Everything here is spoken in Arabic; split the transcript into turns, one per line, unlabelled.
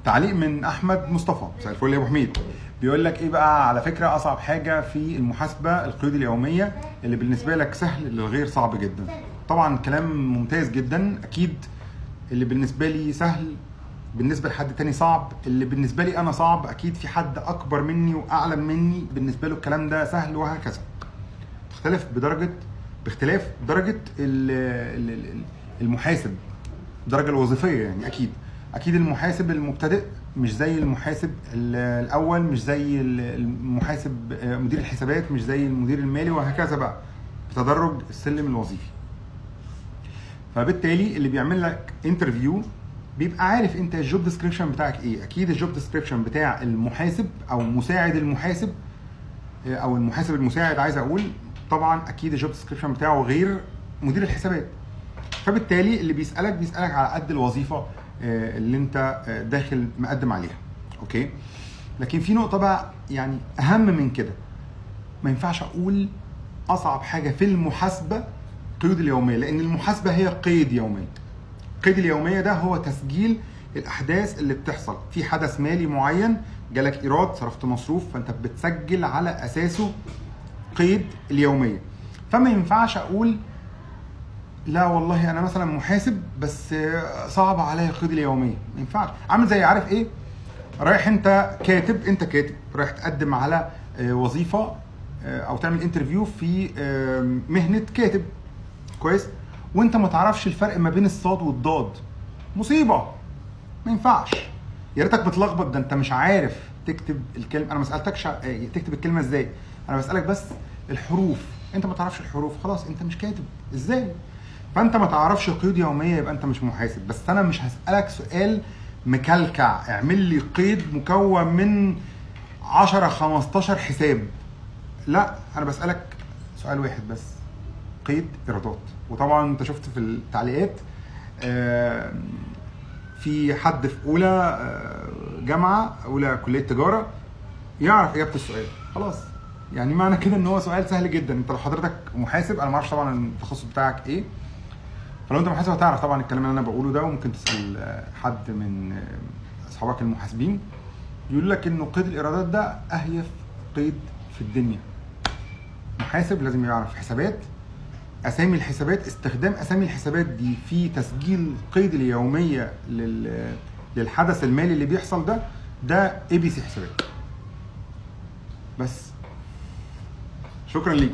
تعليق من احمد مصطفى، مساء الفل يا ابو حميد. بيقول لك ايه بقى؟ على فكره اصعب حاجه في المحاسبه القيود اليوميه، اللي بالنسبه لك سهل للغير صعب جدا. طبعا كلام ممتاز جدا. اكيد اللي بالنسبه لي سهل بالنسبه لحد تاني صعب، اللي بالنسبه لي انا صعب اكيد في حد اكبر مني واعلم مني بالنسبه له الكلام ده سهل، وهكذا. تختلف باختلاف درجه المحاسب، الدرجه الوظيفيه. يعني اكيد المحاسب المبتدئ مش زي المحاسب الاول، مش زي المحاسب مدير الحسابات، مش زي المدير المالي، وهكذا بقى بتدرج السلم الوظيفي. فبالتالي اللي بيعمل لك انترفيو بيبقى عارف انت الجوب ديسكريبشن بتاعك ايه. اكيد الجوب ديسكريبشن بتاع المحاسب او مساعد المحاسب او المحاسب المساعد، عايز اقول طبعا اكيد الجوب ديسكريبشن بتاعه غير مدير الحسابات. فبالتالي اللي بيسالك على قد الوظيفه اللي انت داخل مقدم عليها. اوكي، لكن في نقطه بقى يعني اهم من كده. ما ينفعش اقول اصعب حاجه في المحاسبه قيود اليوميه، لان المحاسبه هي قيد يومي. القيد اليوميه ده هو تسجيل الاحداث اللي بتحصل في حدث مالي معين، جالك ايراد، صرفت مصروف، فانت بتسجل على اساسه قيد اليوميه. فما ينفعش اقول لا والله انا مثلا محاسب بس صعب عليا قيد اليوميه. ما ينفعش. عامل زي عارف ايه؟ رايح انت كاتب رايح تقدم على وظيفه او تعمل انترفيو في مهنه كاتب، كويس؟ وانت ما تعرفش الفرق ما بين الصاد والضاد. مصيبه. ما ينفعش. يا ريتك بتلخبط، ده انت مش عارف تكتب الكلمه. انا ما سالتكش تكتب الكلمه ازاي، انا بسالك بس الحروف. انت ما تعرفش الحروف، خلاص انت مش كاتب. ازاي؟ فانت ما تعرفش قيود يوميه يبقى انت مش محاسب. بس انا مش هسالك سؤال مكلكع اعمل لي قيد مكون من 10 15 حساب. لا، انا بسالك سؤال واحد بس، قيد ايرادات. وطبعا انت شفت في التعليقات في حد في اولى جامعه، اولى كليه تجاره، يعرف اجابه السؤال. خلاص، يعني معنى كده ان هو سؤال سهل جدا. انت لو حضرتك محاسب، انا ما اعرفش طبعا التخصص بتاعك ايه، فلو انت محاسب هتعرف طبعا الكلام اللي انا بقوله ده. وممكن تسال حد من اصحابك المحاسبين يقول لك انه قيد الايرادات ده اهيف قيد في الدنيا. محاسب لازم يعرف حسابات، اسامي الحسابات، استخدام اسامي الحسابات دي في تسجيل قيد اليوميه للحدث المالي اللي بيحصل ده ABC حسابات. بس شكرا ليك.